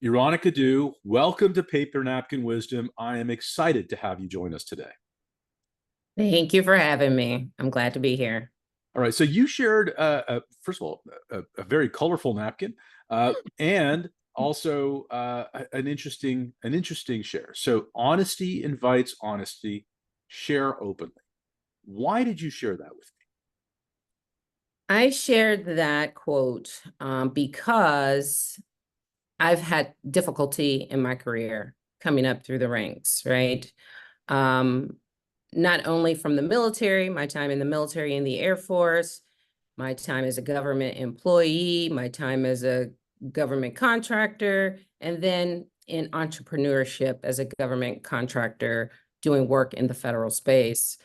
Eronica Dew, welcome to Paper Napkin Wisdom. I am excited to have you join us today. Thank you for having me. I'm glad to be here. All right, so you shared, first of all, a very colorful napkin, and also an interesting share. So honesty invites honesty. Share openly. Why did you share that with me? I shared that quote because I've had difficulty in my career coming up through the ranks, right? Um, Not only from the military, my time in the military and the Air Force, my time as a government employee, my time as a government contractor, and then in entrepreneurship as a government contractor doing work in the federal space.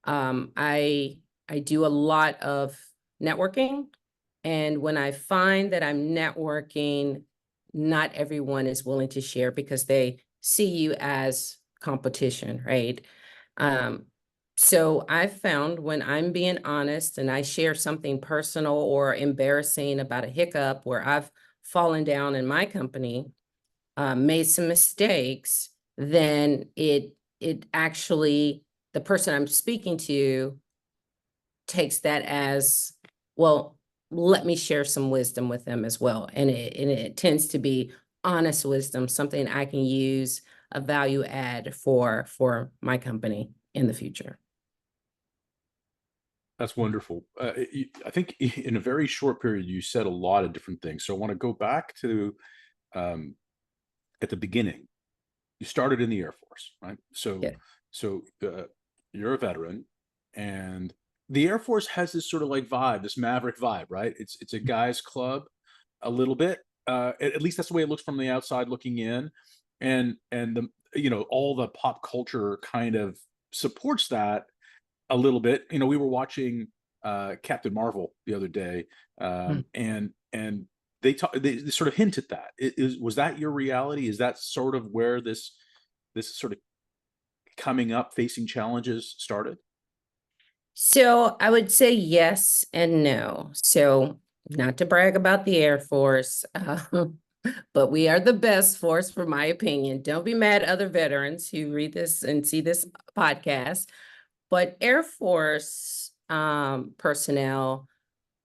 I do a lot of networking, and when I find that I'm networking, not everyone is willing to share because they see you as competition, right? Um, so I've found when I'm being honest and I share something personal or embarrassing about a hiccup where I've fallen down in my company, made some mistakes, then it actually, the person I'm speaking to takes that as, well, let me share some wisdom with them as well. And it tends to be honest wisdom, something I can use, a value add for my company in the future. That's wonderful. I think in a very short period, you said a lot of different things. So I want to go back to um, at the beginning. You started in the Air Force, right? So, Yeah. so you're a veteran, and the Air Force has this sort of like vibe, this maverick vibe, right? It's a guys' club, a little bit. At least that's the way it looks from the outside looking in, and the all the pop culture kind of supports that a little bit. We were watching Captain Marvel the other day, and they sort of hint at that. Was that your reality? Is that sort of where this sort of coming up, facing challenges started? So I would say yes and no. So not to brag about the Air Force, but we are the best force, for my opinion. Don't be mad, other veterans who read this and see this podcast. But Air Force personnel,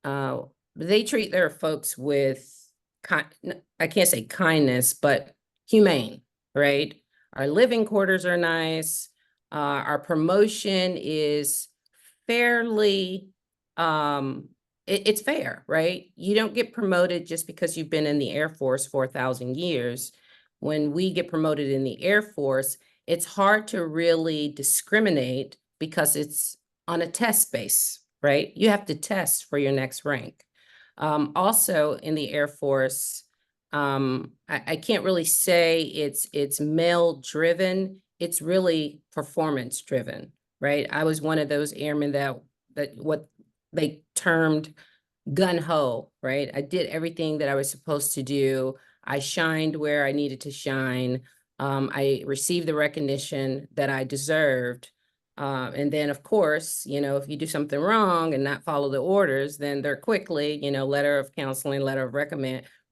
uh, they treat their folks with, I can't say kindness, but humane, right? Our living quarters are nice. Our promotion is fairly, it's fair, right? You don't get promoted just because you've been in the Air Force for 1,000 years. When we get promoted in the Air Force, it's hard to really discriminate because it's on a test base, right? You have to test for your next rank. Also in the Air Force, I can't really say it's male driven. It's really performance driven, right? I was one of those airmen that what they termed gun ho, right? I did everything that I was supposed to do. I shined where I needed to shine. I received the recognition that I deserved. And then, of course, if you do something wrong and not follow the orders, then they're quickly, letter of counseling, letter of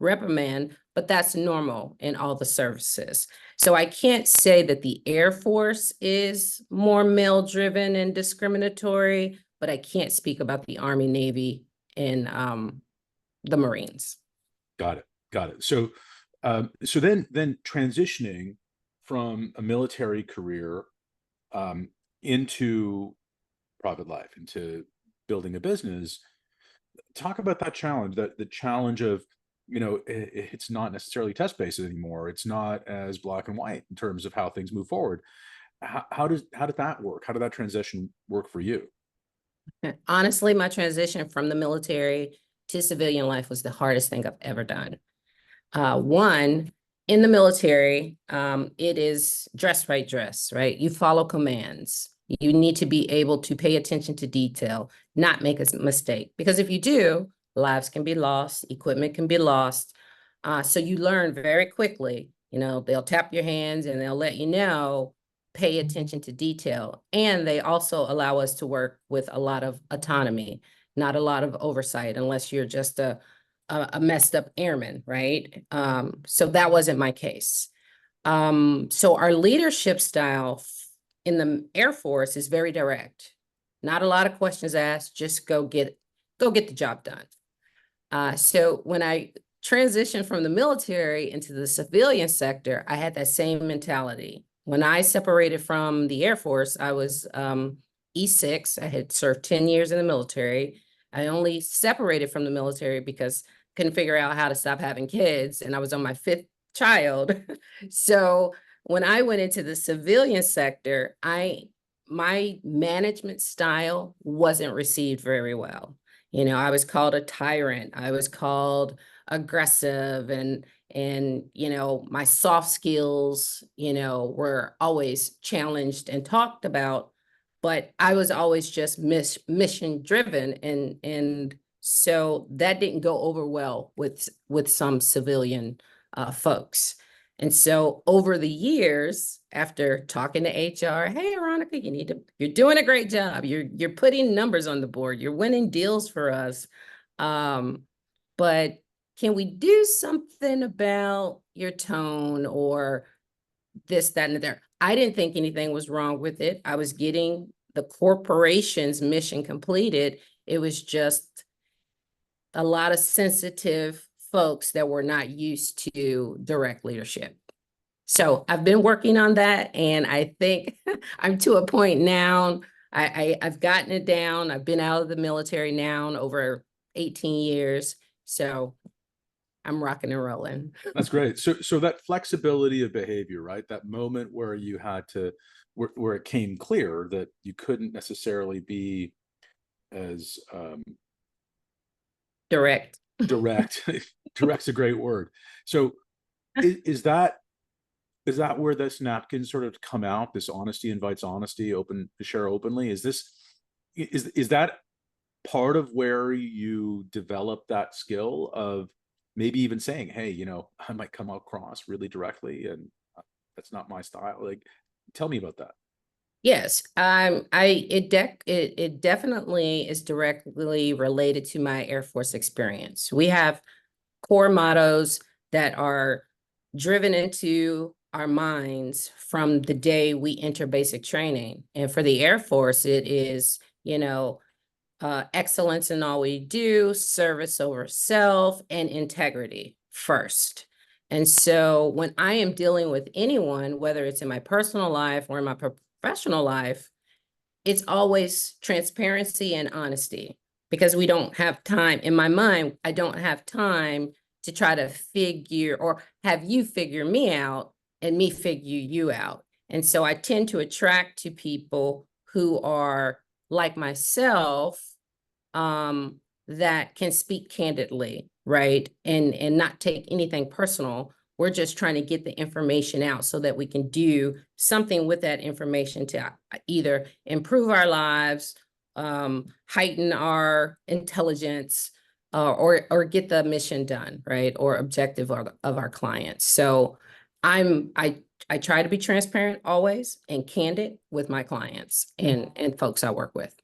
reprimand, but that's normal in all the services. So I can't say that the Air Force is more male-driven and discriminatory, but I can't speak about the Army, Navy, and the Marines. Got it. Got it. So then transitioning from a military career um, into private life, into building a business. Talk about that challenge, that the challenge of, it's not necessarily test based anymore. It's not as black and white in terms of how things move forward. How did that work? How did that transition work for you? Honestly, my transition from the military to civilian life was the hardest thing I've ever done. One, in the military, it is dress right, dress, right? You follow commands. You need to be able to pay attention to detail, not make a mistake. Because if you do, lives can be lost, equipment can be lost. So you learn very quickly, they'll tap your hands and they'll let you know, pay attention to detail. And they also allow us to work with a lot of autonomy, not a lot of oversight, unless you're just a a messed up airman, right? So that wasn't my case. So our leadership style in the Air Force is very direct. Not a lot of questions asked, just go get the job done. So when I transitioned from the military into the civilian sector, I had that same mentality. When I separated from the Air Force, I was E6. I had served 10 years in the military. I only separated from the military because I couldn't figure out how to stop having kids, and I was on my fifth child. So when I went into the civilian sector, my management style wasn't received very well. You know, I was called a tyrant. I was called aggressive, and you know, my soft skills, you know, were always challenged and talked about, but I was always just mission driven, and so that didn't go over well with some civilian folks. And so over the years, after talking to HR, hey, Eronica, you're doing a great job. You're putting numbers on the board. You're winning deals for us. But can we do something about your tone or this, that, and the there? I didn't think anything was wrong with it. I was getting the corporation's mission completed. It was just a lot of sensitive folks that were not used to direct leadership. So I've been working on that, and I think I'm to a point now. I've gotten it down. I've been out of the military now over 18 years. So I'm rocking and rolling. That's great. So that flexibility of behavior, right? That moment where you had to, where it came clear that you couldn't necessarily be as Direct. direct. Direct's a great word. So is that where this napkin sort of come out? This honesty invites honesty, open to share openly. Is that part of where you develop that skill of maybe even saying, hey, you know, I might come across really directly and that's not my style. Like, tell me about that. Yes, it definitely is directly related to my Air Force experience. We have core mottos that are driven into our minds from the day we enter basic training. And for the Air Force, it is, you know, excellence in all we do, service over self, and integrity first. And so when I am dealing with anyone, whether it's in my personal life or in my professional life, it's always transparency and honesty, because we don't have time. In my mind, I don't have time to try to figure or have you figure me out and me figure you out. And so I tend to attract to people who are like myself, that can speak candidly, right? And not take anything personal. We're just trying to get the information out so that we can do something with that information to either improve our lives, heighten our intelligence, or get the mission done, right? Or objective of our clients. So I try to be transparent always and candid with my clients and folks I work with.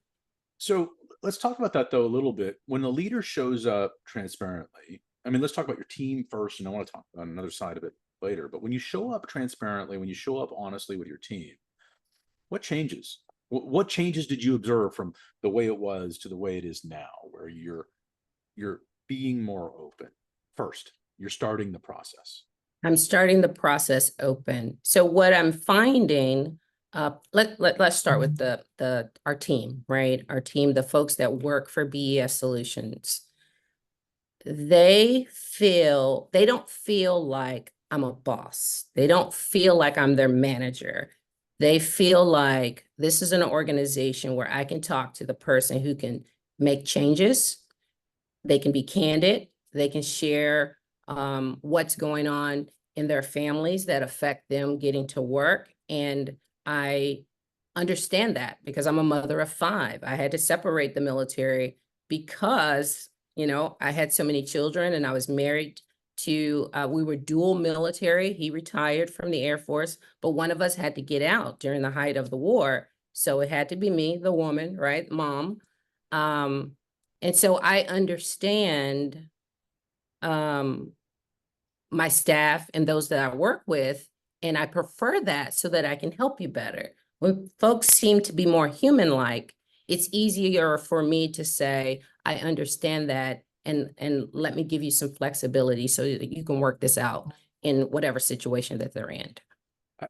So let's talk about that though a little bit. When a leader shows up transparently, I mean, let's talk about your team first, and I want to talk about another side of it later. But when you show up transparently, when you show up honestly with your team, what changes? What changes did you observe from the way it was to the way it is now, where you're being more open? First, you're starting the process. I'm starting the process open. So what I'm finding, let's start with our team, right? Our team, the folks that work for BES Solutions. They don't feel like I'm a boss. They don't feel like I'm their manager. They feel like this is an organization where I can talk to the person who can make changes. They can be candid. They can share what's going on in their families that affect them getting to work. And I understand that because I'm a mother of 5. I had to separate the military because, you know, I had so many children and I was married to, we were dual military. He retired from the Air Force, but one of us had to get out during the height of the war. So it had to be me, the woman, right? Mom. And so I understand um, my staff and those that I work with. And I prefer that so that I can help you better. When folks seem to be more human-like, it's easier for me to say, I understand that, and let me give you some flexibility so that you can work this out in whatever situation that they're in.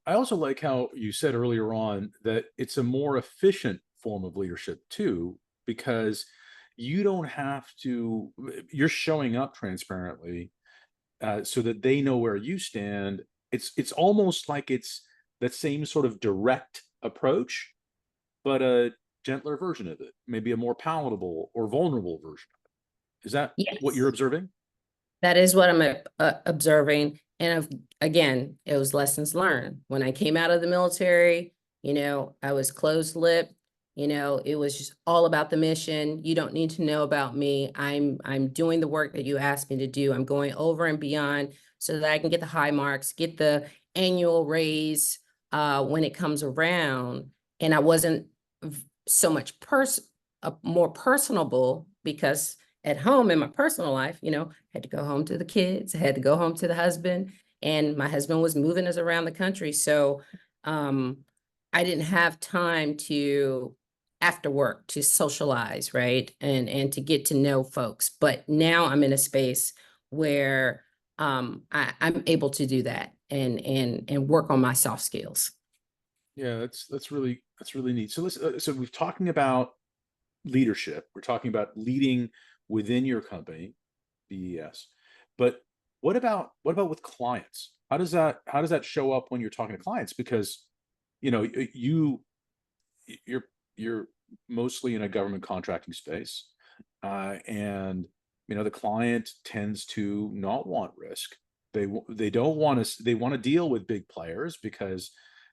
I also like how you said earlier on that it's a more efficient form of leadership too, because you don't have to, you're showing up transparently so that they know where you stand. It's almost like it's that same sort of direct approach, but a gentler version of it, maybe a more palatable or vulnerable version. Is that what you're Yes. observing? That is what I'm observing. And again, it was lessons learned. When I came out of the military, I was closed-lipped. It was just all about the mission. You don't need to know about me. I'm doing the work that you asked me to do. I'm going over and beyond so that I can get the high marks, get the annual raise when it comes around. And I wasn't so much more personable because at home in my personal life, had to go home to the kids, I had to go home to the husband, and my husband was moving us around the country. So I didn't have time to after work to socialize, right? And to get to know folks. But now I'm in a space where I'm able to do that and work on my soft skills. Yeah, that's really neat. So so we've talking about leadership. We're talking about leading within your company, BES. But what about with clients? How does that show up when you're talking to clients? Because you're you're mostly in a government contracting space, and the client tends to not want risk. They don't want to. They want to deal with big players because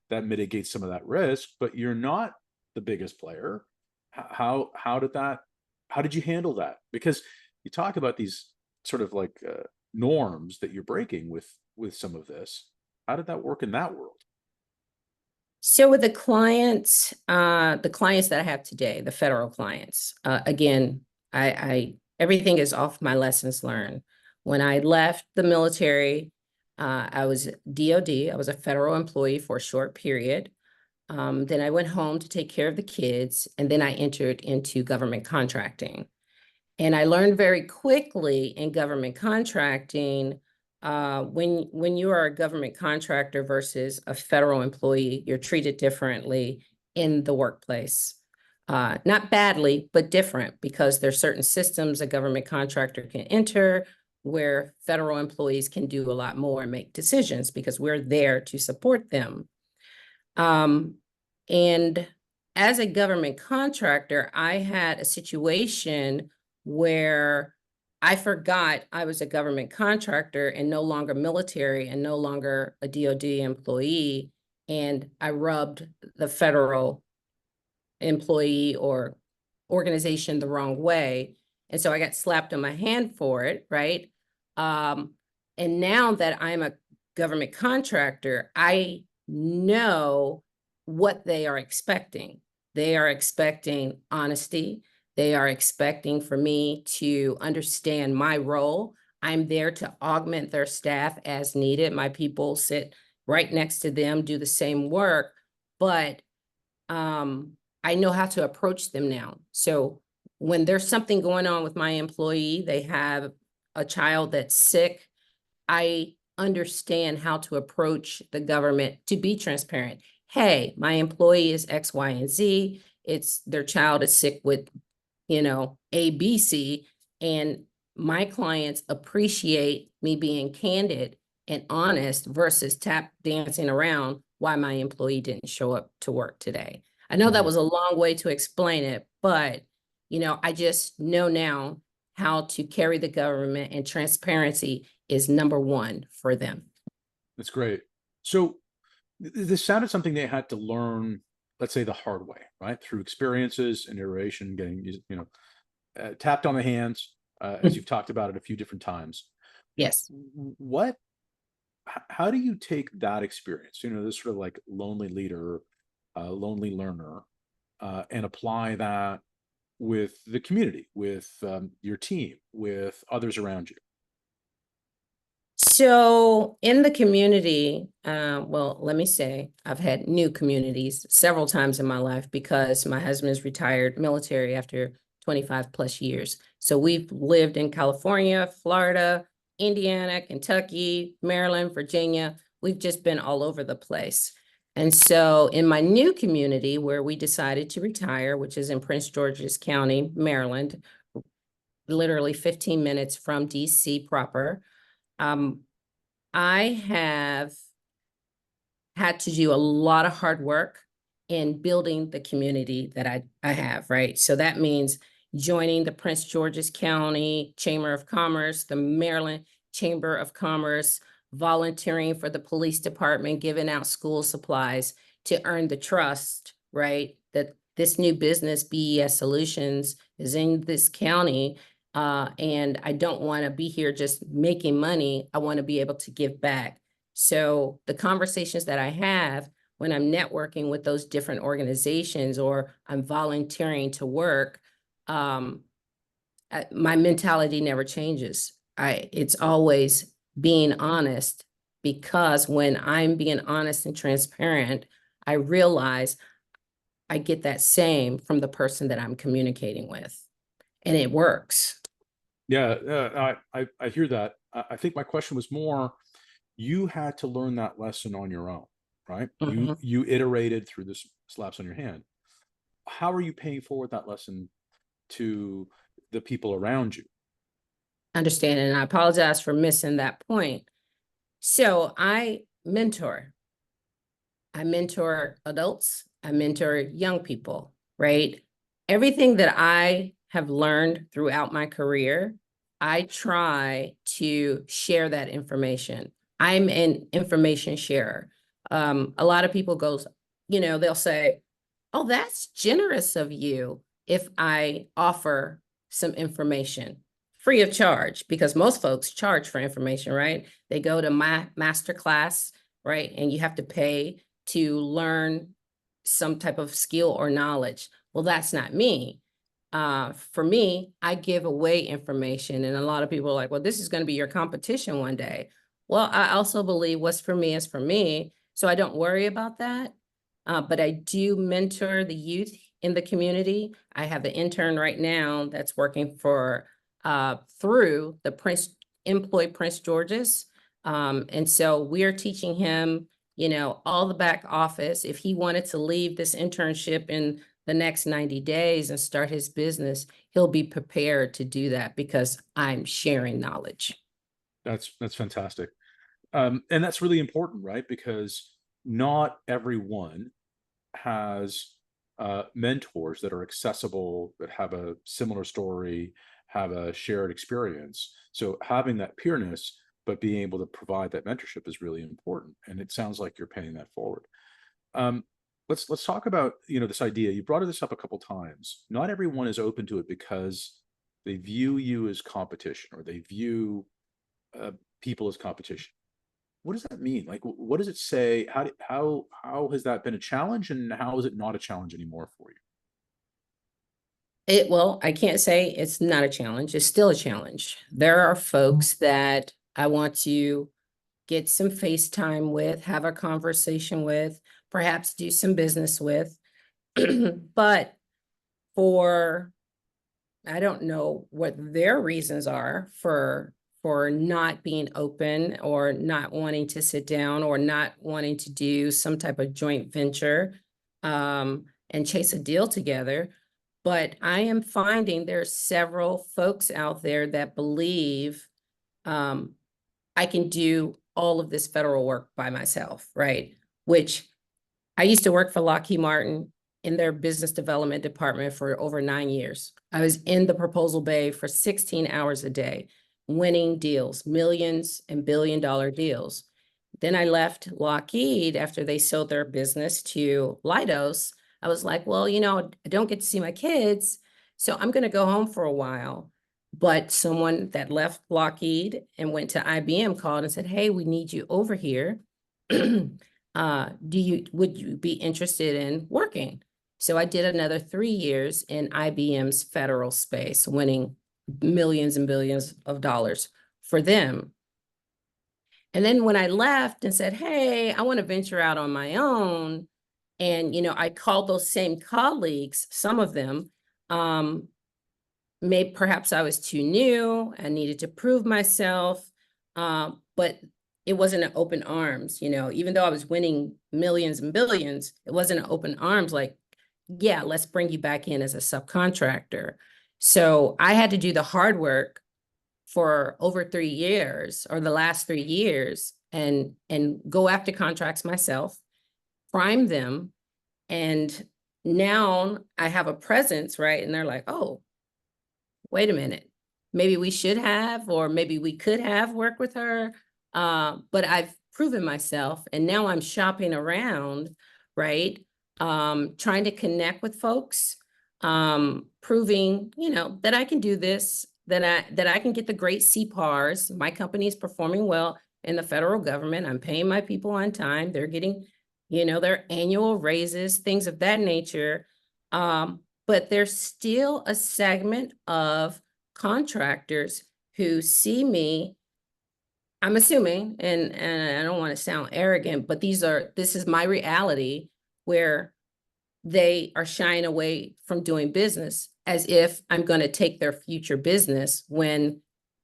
that mitigates some of that risk. But you're not the biggest player. How did that? How did you handle that? Because you talk about these sort of like norms that you're breaking with some of this. How did that work in that world? So with the clients that I have today, the federal clients, again, I everything is off my lessons learned. When I left the military, I was DOD. I was a federal employee for a short period. Then I went home to take care of the kids, and then I entered into government contracting. And I learned very quickly in government contracting, when you are a government contractor versus a federal employee, you're treated differently in the workplace. Not badly, but different because there's certain systems a government contractor can enter where federal employees can do a lot more and make decisions because we're there to support them. Um, and as a government contractor, I had a situation where I forgot I was a government contractor and no longer military and no longer a DOD employee. And I rubbed the federal employee or organization the wrong way. And so I got slapped on my hand for it, right? Um, and now that I'm a government contractor, I know what they are expecting. They are expecting honesty. They are expecting for me to understand my role. I'm there to augment their staff as needed. My people sit right next to them, do the same work, but um, I know how to approach them now. So when there's something going on with my employee, they have a child that's sick, I understand how to approach the government to be transparent. Hey, my employee is X, Y, and Z. It's their child is sick with, A, B, C. And my clients appreciate me being candid and honest versus tap dancing around why my employee didn't show up to work today. I know that Mhm. was a long way to explain it, but I just know now how to carry the government, and transparency is number one for them. That's great. So this sounded something they had to learn, let's say the hard way, right? Through experiences and iteration, getting, tapped on the hands, as you've talked about it a few different times. Yes. What, how do you take that experience, this sort of like lonely leader, lonely learner, and apply that with the community, with your team, with others around you? So in the community, well, let me say, I've had new communities several times in my life because my husband's retired military after 25 plus years. So we've lived in California, Florida, Indiana, Kentucky, Maryland, Virginia. We've just been all over the place. And so in my new community where we decided to retire, which is in Prince George's County, Maryland, literally 15 minutes from DC proper, um, I have had to do a lot of hard work in building the community that I have, right? So that means joining the Prince George's County Chamber of Commerce, the Maryland Chamber of Commerce, volunteering for the police department, giving out school supplies to earn the trust, right? That this new business, BES Solutions, is in this county. And I don't want to be here just making money. I want to be able to give back. So the conversations that I have when I'm networking with those different organizations or I'm volunteering to work, my mentality never changes. It's always being honest, because when I'm being honest and transparent, I realize I get that same from the person that I'm communicating with, and it works. Yeah, I hear that. I think my question was more, you had to learn that lesson on your own, right? Mhm. You iterated through this slaps on your hand. How are you paying forward that lesson to the people around you? Understand, and I apologize for missing that point. So I mentor adults, I mentor young people, right? Everything that I have learned throughout my career, I try to share that information. I'm an information sharer. A lot of people goes, they'll say, "Oh, that's generous of you if I offer some information free of charge," because most folks charge for information, right? They go to my master class, right? And you have to pay to learn some type of skill or knowledge. Well, that's not me. For me, I give away information, and a lot of people are like, "Well, this is going to be your competition one day." Well, I also believe what's for me is for me, so I don't worry about that. But I do mentor the youth in the community. I have an intern right now that's working for through the Prince George's. And so we are teaching him, all the back office. If he wanted to leave this internship in the next 90 days and start his business, he'll be prepared to do that because I'm sharing knowledge. That's fantastic. And that's really important, right? Because not everyone has mentors that are accessible, that have a similar story, have a shared experience. So having that peerness, but being able to provide that mentorship is really important. And it sounds like you're paying that forward. Um, let's talk about this idea. You brought this up a couple times. Not everyone is open to it because they view you as competition, or they view uh, people as competition. What does that mean? Like, what does it say? How has that been a challenge, and how is it not a challenge anymore for you? Well, I can't say it's not a challenge. It's still a challenge. There are folks that I want to get some FaceTime with, have a conversation with, perhaps do some business with. But for I don't know what their reasons are for not being open or not wanting to sit down or not wanting to do some type of joint venture and chase a deal together. But I am finding there's several folks out there that believe um, I can do all of this federal work by myself, right? Which I used to work for Lockheed Martin in their business development department for over 9 years. I was in the proposal bay for 16 hours a day, winning deals, millions and billion-dollar deals. Then I left Lockheed after they sold their business to Leidos. I was like, well, I don't get to see my kids, so I'm going to go home for a while. But someone that left Lockheed and went to IBM called and said, "Hey, we need you over here." Would you be interested in working? So I did another 3 years in IBM's federal space, winning millions and billions of dollars for them. And then when I left and said, hey, I want to venture out on my own, and, I called those same colleagues, some of them, maybe perhaps I was too new, I needed to prove myself, but it wasn't an open arms, even though I was winning millions and billions, it wasn't an open arms like, yeah, let's bring you back in as a subcontractor. So I had to do the hard work for over 3 years, or the last 3 years, and go after contracts myself, prime them, and now I have a presence, right? And they're like, oh, wait a minute, maybe we should have, or maybe we could have worked with her. But I've proven myself, and now I'm shopping around, right? Trying to connect with folks, proving, that I can do this, that I can get the great CPARs. My company is performing well in the federal government. I'm paying my people on time. They're getting, their annual raises, things of that nature. But there's still a segment of contractors who see me, I'm assuming, and I don't want to sound arrogant, but this is my reality, where they are shying away from doing business as if I'm going to take their future business, when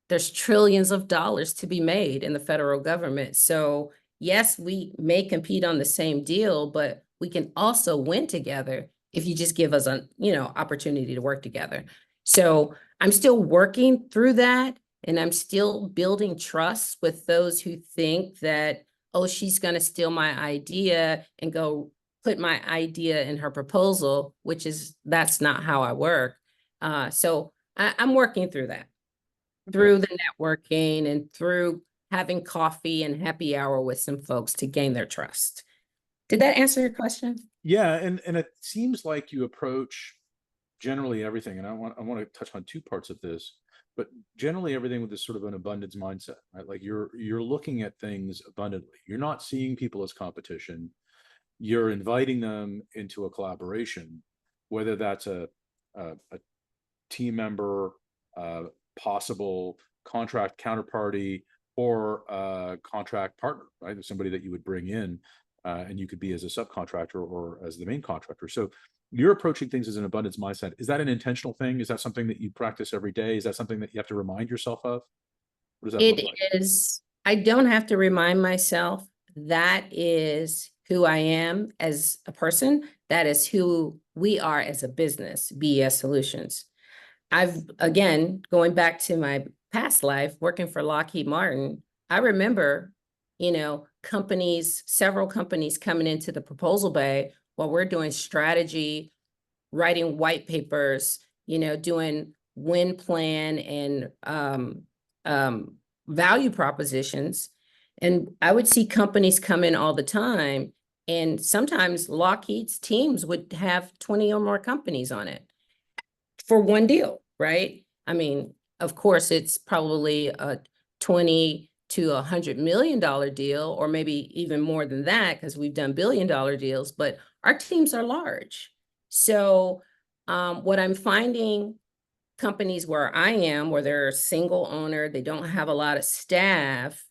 there's trillions of dollars to be made in the federal government. So yes, we may compete on the same deal, but we can also win together if you just give us an, opportunity to work together. So I'm still working through that, and I'm still building trust with those who think that, oh, she's going to steal my idea and go put my idea in her proposal, that's not how I work. So I'm working through that, through the networking and through having coffee and happy hour with some folks to gain their trust. Did that answer your question? Yeah, and it seems like you approach generally everything, and I want to touch on two parts of this, but generally everything with this sort of an abundance mindset, right? Like you're looking at things abundantly. You're not seeing people as competition. You're inviting them into a collaboration, whether that's a team member, possible contract counterparty, or a contract partner, right? There's somebody that you would bring in, and you could be as a subcontractor or as the main contractor. So you're approaching things as an abundance mindset. Is that an intentional thing? Is that something that you practice every day? Is that something that you have to remind yourself of? What does that look It like? is, I don't have to remind myself. That is who I am as a person. That is who we are as a business, BES Solutions. Again, going back to my past life, working for Lockheed Martin, I remember, several companies coming into the proposal bay while we're doing strategy, writing white papers, doing win plan and value propositions. And I would see companies come in all the time. And sometimes Lockheed's teams would have 20 or more companies on it for one deal, right? I mean, of course, it's probably a 20 to $100 million deal, or maybe even more than that, because we've done billion-dollar deals, but our teams are large. So what I'm finding, companies where I am, where they're a single owner, they don't have a lot of staff,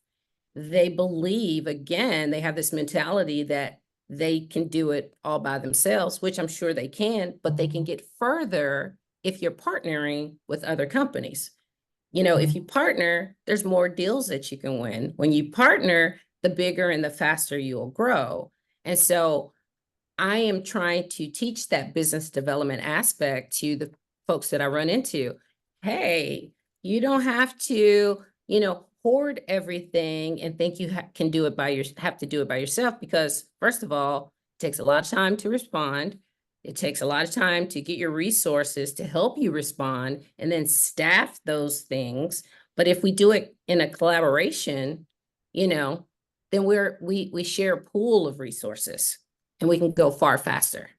they believe, again, they have this mentality that they can do it all by themselves, which I'm sure they can, but they can get further if you're partnering with other companies. If you partner, there's more deals that you can win. When you partner, the bigger and the faster you'll grow. And so I am trying to teach that business development aspect to the folks that I run into. Hey, you don't have to, hoard everything and think you can do it have to do it by yourself, because first of all, it takes a lot of time to respond. It takes a lot of time to get your resources to help you respond and then staff those things. But if we do it in a collaboration, then we share a pool of resources, and we can go far faster.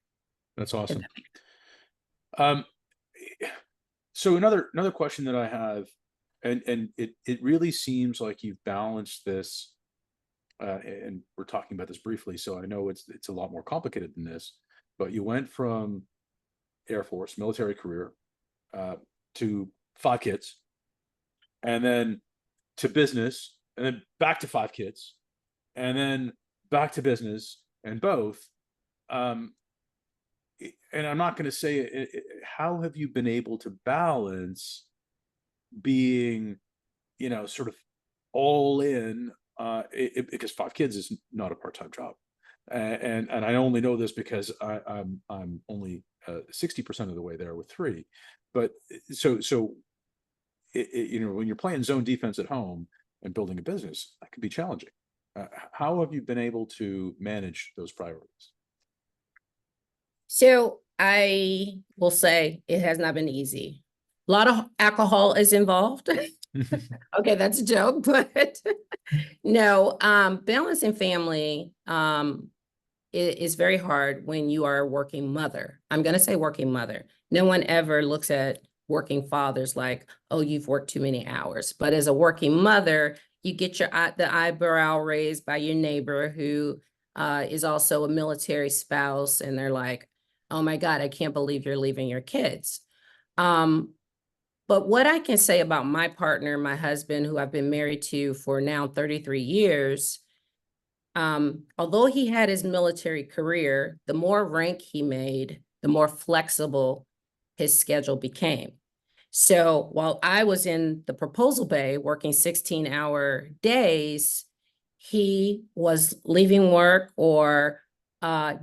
That's awesome. Um, so another question that I have, and it really seems like you've balanced this, and we're talking about this briefly, so I know it's a lot more complicated than this, but you went from Air Force, military career, to 5 kids, and then to business, and then back to 5 kids, and then back to business, and both. Um, and I'm not going to say how have you been able to balance being, sort of all in, because 5 kids is not a part-time job. And I only know this because I'm only 60% of the way there with 3. But so when you're playing zone defense at home and building a business, that can be challenging. How have you been able to manage those priorities? So I will say it has not been easy. A lot of alcohol is involved. Okay, that's a joke, but no, balancing family is very hard when you are a working mother. I'm going to say working mother. No one ever looks at working fathers like, oh, you've worked too many hours. But as a working mother, you get the eyebrow raised by your neighbor who is also a military spouse, and they're like, oh my God, I can't believe you're leaving your kids. But what I can say about my partner, my husband, who I've been married to for now 33 years, although he had his military career, the more rank he made, the more flexible his schedule became. So while I was in the proposal bay working 16-hour days, he was leaving work or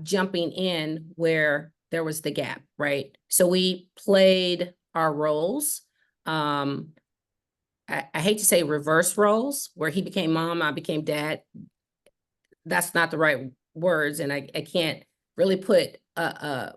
jumping in where there was the gap, right? So we played our roles. I hate to say reverse roles, where he became mom, I became dad. That's not the right words, and I can't really put a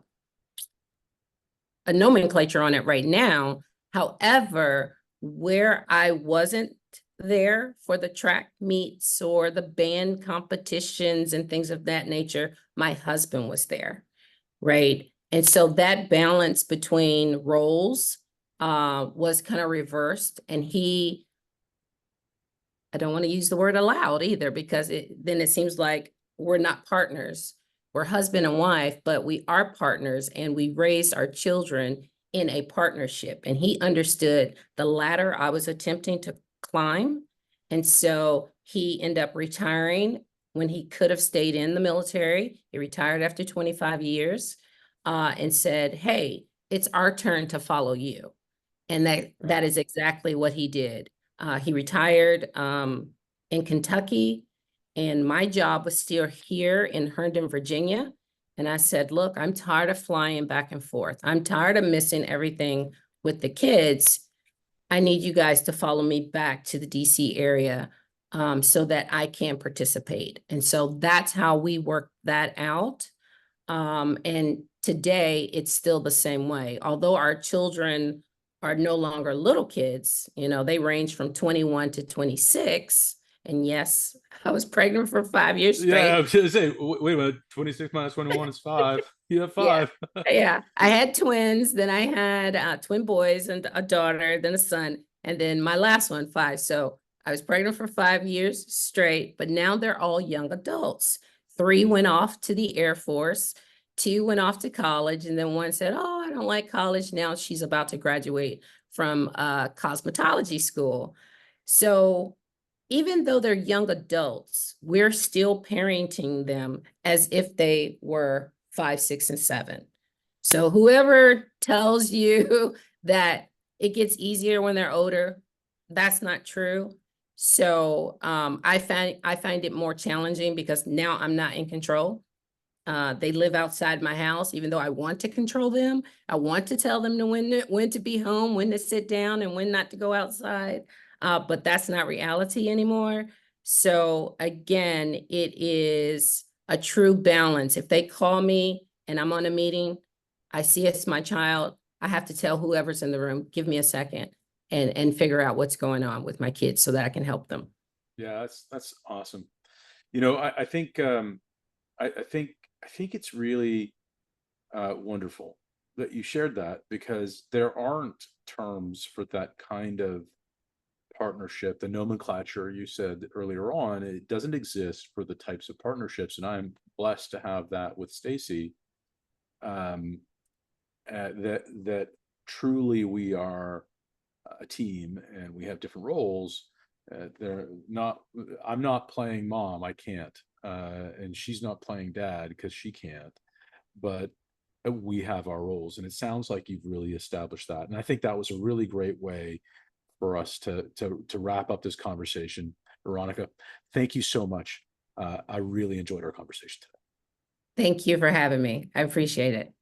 nomenclature on it right now. However, where I wasn't there for the track meets or the band competitions and things of that nature, my husband was there, right? And so that balance between roles was kind of reversed, and I don't want to use the word allowed either, because then it seems like we're not partners. We're husband and wife, but we are partners, and we raised our children in a partnership. And he understood the ladder I was attempting to climb. And so he ended up retiring when he could have stayed in the military. He retired after 25 years and said, hey, it's our turn to follow you. And that is exactly what he did. He retired in Kentucky, and my job was still here in Herndon, Virginia. And I said, look, I'm tired of flying back and forth. I'm tired of missing everything with the kids. I need you guys to follow me back to the DC area so that I can participate. And so that's how we worked that out. And today it's still the same way. Although our children are no longer little kids, they range from 21 to 26. And yes, I was pregnant for 5 years Yeah, I straight. was gonna say, wait a minute, 26 minus 21 is 5. You have Yeah. 5. Yeah. I had twins, then I had twin boys and a daughter, then a son, and then my last one, 5. So I was pregnant for 5 years straight, but now they're all young adults. 3 went off to the Air Force, 2 went off to college, and then one said, oh, I don't like college. Now she's about to graduate from cosmetology school. So even though they're young adults, we're still parenting them as if they were 5, 6, and 7. So whoever tells you that it gets easier when they're older, that's not true. So I find it more challenging because now I'm not in control. They live outside my house, even though I want to control them. I want to tell them when to be home, when to sit down, and when not to go outside. But that's not reality anymore. So again, it is a true balance. If they call me and I'm on a meeting, I see it's my child, I have to tell whoever's in the room, give me a second and figure out what's going on with my kids so that I can help them. Yeah, that's awesome. I think I think it's really wonderful that you shared that, because there aren't terms for that kind of partnership. The nomenclature you said earlier on, it doesn't exist for the types of partnerships, and I'm blessed to have that with Stacy. Um, that truly we are a team and we have different roles, They're not. I'm not playing mom. I can't, and she's not playing dad because she can't. But we have our roles, and it sounds like you've really established that. And I think that was a really great way for us to wrap up this conversation. Veronica, thank you so much. I really enjoyed our conversation today. Thank you for having me. I appreciate it.